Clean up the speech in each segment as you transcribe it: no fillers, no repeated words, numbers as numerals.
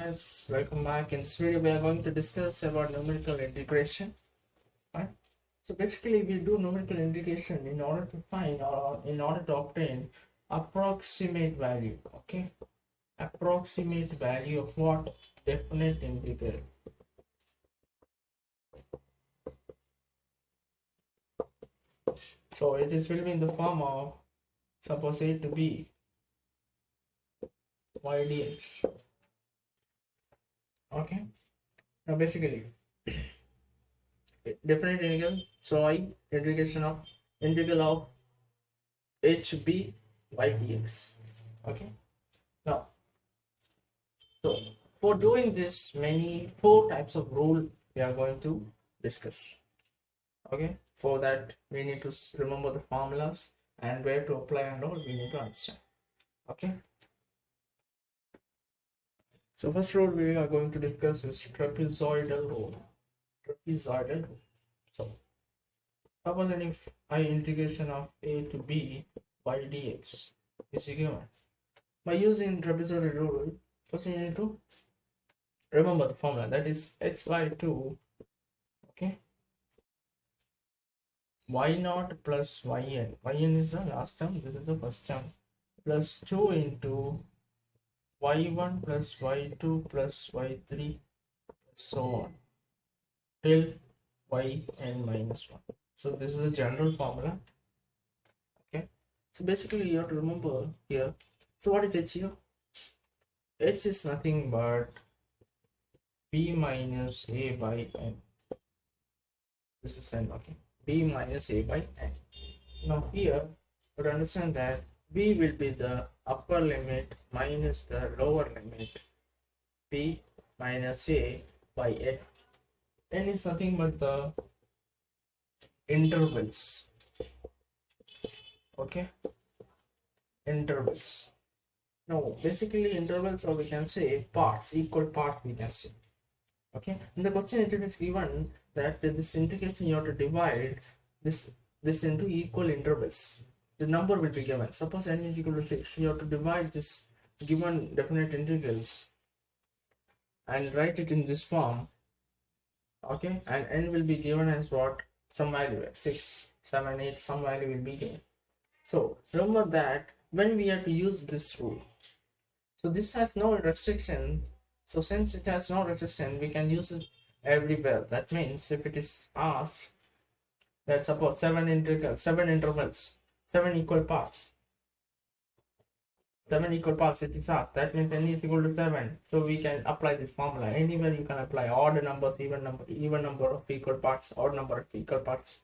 guys, welcome back. In this video we are going to discuss about numerical integration, right? So basically we do numerical integration in order to find or in order to obtain approximate value. Okay, approximate value of what? Definite integral. So it will be in the form of, suppose a to b y dx. Okay, now basically definite integral, so integral of hb by dx. Okay, now so for doing this, four types of rule we are going to discuss. Okay, for that we need to remember the formulas and where to apply and all we need to understand. Okay, so first rule we are going to discuss is trapezoidal rule. So suppose if I integration of a to b by dx is given by using trapezoidal rule, first you need to remember the formula, that is x by 2, okay, y0 plus yn is the last term, this is the first term, plus 2 into y1 plus y2 plus y3 so on till yn minus 1. So this is a general formula. Okay, so basically you have to remember here, so what is h here? H is nothing but b minus a by n. This is n. Okay, b minus a by n. Now here you have to understand that b will be the upper limit minus the lower limit, b minus a by n. N is nothing but the intervals. Okay, intervals. Now basically intervals, or we can say parts, equal parts we can say. Okay, in the question it is given that this integration you have to divide this into equal intervals. The number will be given, suppose n is equal to 6, you have to divide this given definite integrals and write it in this form. Okay, and n will be given as what? Some value, 6, 7, 8, some value will be given. So remember that when we have to use this rule, so this has no restriction. So since it has no restriction, we can use it everywhere. That means if it is asked that suppose 7 intervals, 7 equal parts, it is asked, that means n is equal to 7. So we can apply this formula anywhere. You can apply odd numbers, even number of equal parts, odd number of equal parts.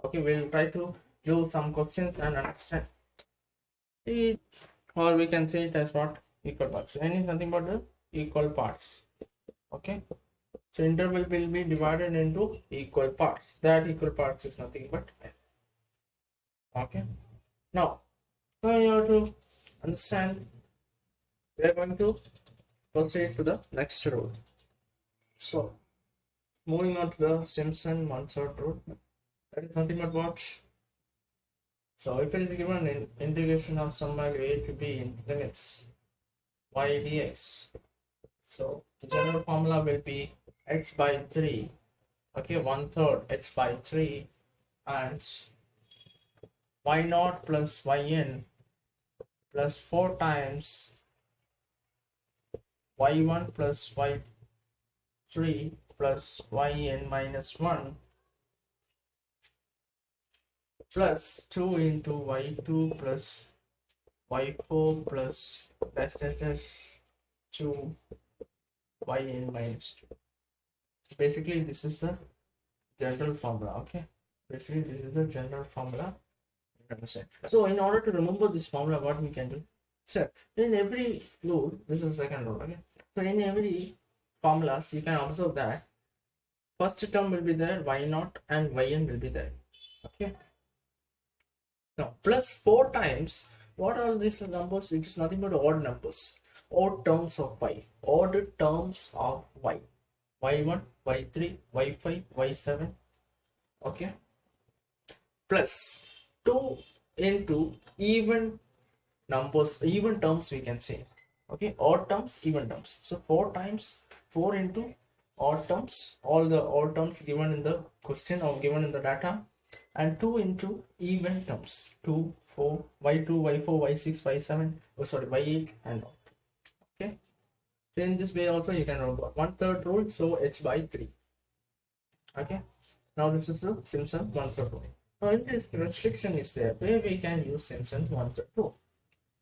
Okay, we'll try to do some questions and understand it, or we can say it as what? Equal parts. N is nothing but the equal parts. Okay, so interval will be divided into equal parts. That equal parts is nothing but n. Okay, now you have to understand, we are going to proceed to the next rule. So moving on to the Simpson one-third rule, that is nothing but what? So if it is given in integration of some value a to b in limits y dx, so the general formula will be x by 3, okay, 1/3 x by 3, and y0 plus yn plus 4 times y1 plus y3 plus yn minus 1 plus 2 into y2 plus y4 plus dash 2 yn minus 2. So basically this is the general formula. Okay, basically this is the general formula. So in order to remember this formula, what we can do? So in every rule, this is the second rule. Okay, so in every formulas you can observe that first term will be there, y0 and yn will be there. Okay, now plus 4 times, what are these numbers? It is nothing but odd numbers, odd terms of y, odd terms of y, y1, y3, y5, y7. Okay, plus 2 into even numbers, even terms we can say. Okay, odd terms, even terms. So 4 times 4 into odd terms, all the odd terms given in the question or given in the data, and 2 into even terms, 2, 4, y2, y4, y6, y7, oh sorry, y8 and all. Okay, so in this way also you can remember 1/3 rule, so h by 3. Okay, now this is the Simpson 1/3 rule. Now in this restriction is there where we can use Simpson 1/3 rule.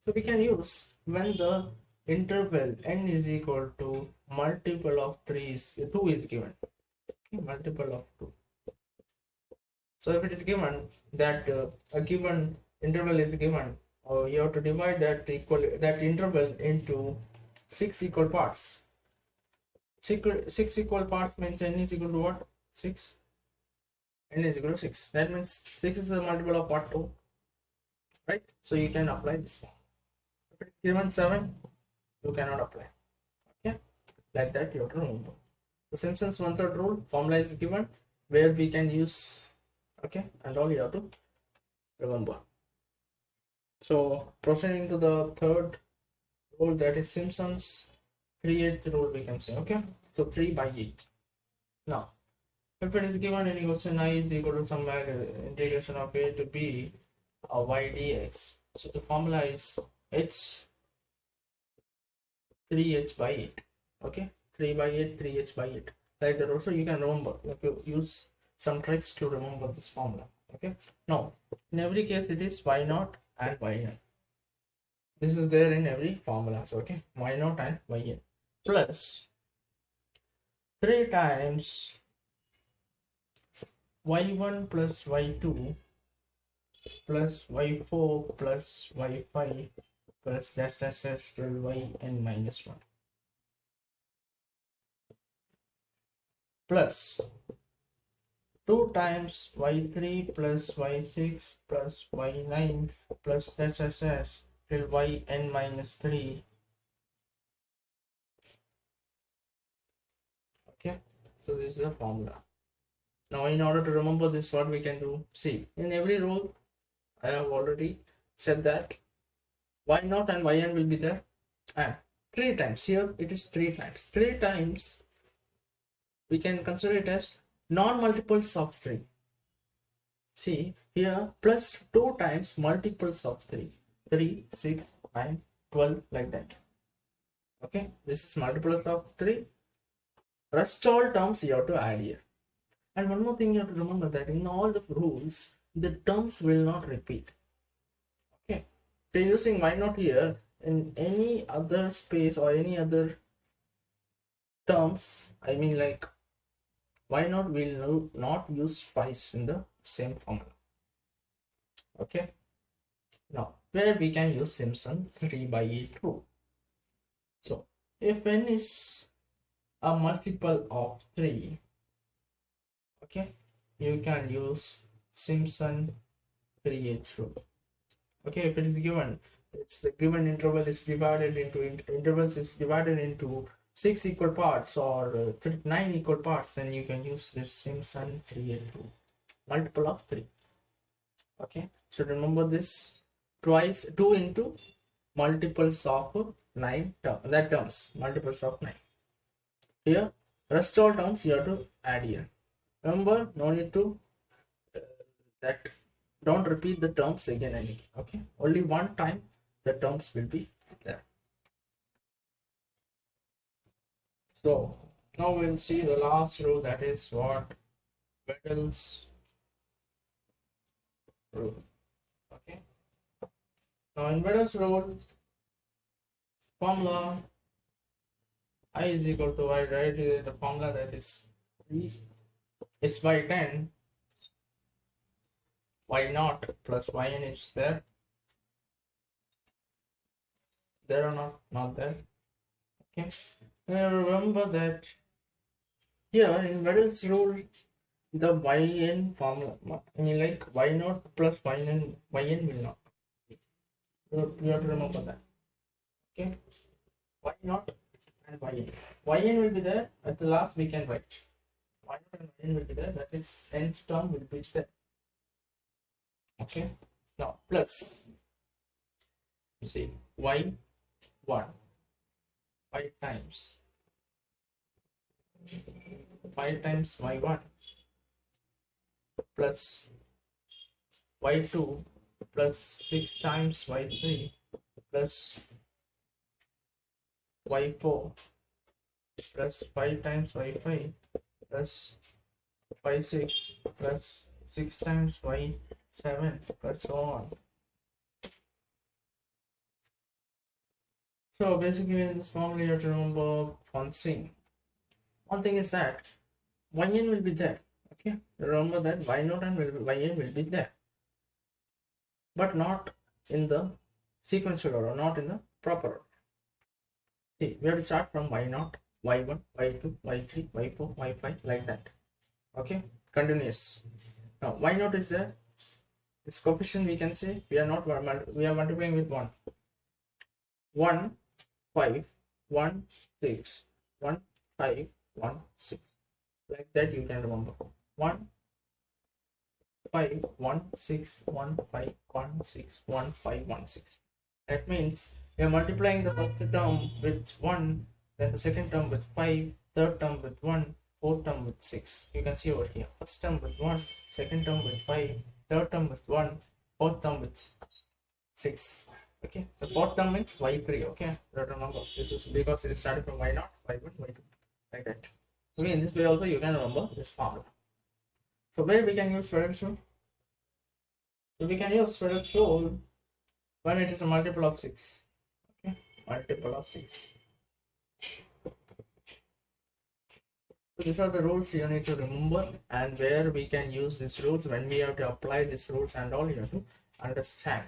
So we can use when the interval n is equal to multiple of 3 is 2 is given. Okay, multiple of 2. So if it is given that a given interval is given, you have to divide that interval into 6 equal parts. 6 equal parts means n is equal to what? 6. N is equal to 6. That means 6 is a multiple of what? 2. Right? So you can apply this form. If it is given 7, you cannot apply. Okay? Like that you have to remember. The Simpson's 1/3 rule formula is given where we can use. Okay, and all you have to remember. So proceeding to the third rule, that is Simpson's 3/8 rule, we can say. Okay, so 3 by 8. Now if it is given any question, I is equal to some value integration of a to b or y dx, so the formula is h 3h by 8. Okay, 3 by 8, 3h by 8. Like that also you can remember. You have to use some tricks to remember this formula. Okay, now in every case it is y0 and yn. This is there in every formula. So okay, y0 and yn plus 3 times y1 plus y2 plus y4 plus y5 plus dash dash dash till yn minus 1 plus 2 times y3 plus y6 plus y9 plus dash dash dash till yn minus 3. Okay, so this is the formula. Now in order to remember this, what we can do, see, in every rule I have already said that y0 and yn will be there, and 3 times, here it is 3 times. 3 times we can consider it as non-multiples of 3. See here, plus 2 times multiples of 3, 3, 6, 9, 12, like that. Okay, this is multiples of 3. Rest all terms you have to add here. And one more thing you have to remember, that in all the rules the terms will not repeat. Okay, if you're using y0 here, in any other space or any other terms, I mean like y0 will not use twice in the same formula. Okay, now where we can use Simpson 3 by 8 rule. So if n is a multiple of 3, okay, you can use Simpson 3/8 rule. Okay, if it is given, it's the given interval is divided into intervals is divided into 6 equal parts or 9 equal parts, then you can use this Simpson 3/8 rule, multiple of 3. Okay, so remember this twice, 2 into multiples of 9 terms, multiples of 9. Here rest all terms you have to add here. Remember, no need to don't repeat the terms again and again. Okay, only one time the terms will be there. So now we'll see the last rule, that is what? Wedel's rule. Okay, now in Wedel's rule, formula I is equal to, I write the formula, that is 3 by 10 y0 plus yn is there or not there. Okay, now remember that here in Wedel's rule, the yn formula, I mean like y0 plus yn will not, you have to remember that. Okay, y0 and yn will be there at the last, we can write y0 and yn will be there, that is nth term will be there. Okay, now plus, you see y1 5 times y1 plus y2 plus 6 times y3 plus y4 plus 5 times y5 plus y6 plus 6 times y7 plus so on. So basically in this formula you have to remember one thing. One thing is that yn will be there. Okay, remember that y0 and yn will be there, but not in the sequential order, not in the proper order. See, we have to start from y0, y1, y2, y3, y4, y5 like that. Okay, continuous. Now y0 is there. This coefficient we can say we are multiplying with 1. 1, 5, 1, 6, 1, 5, 1, 6. Like that you can remember. 1, 5, 1, 6, 1, 5, 1, 6, 1, 5, 1, 6. That means we are multiplying the first term with 1, then the second term with 5, third term with 1, fourth term with 6. You can see over here. First term with 1, second term with 5, third term with 1, fourth term with 6. Okay, the fourth term means y3. Okay, remember this is because it is starting from y0, y1, y2, like that. Okay, in this way also you can remember this formula. So where we can use Frederick's rule? So we can use Frederick's rule when it is a multiple of 6. Okay, multiple of 6. So these are the rules you need to remember, and where we can use these rules, when we have to apply these rules, and all you have to understand.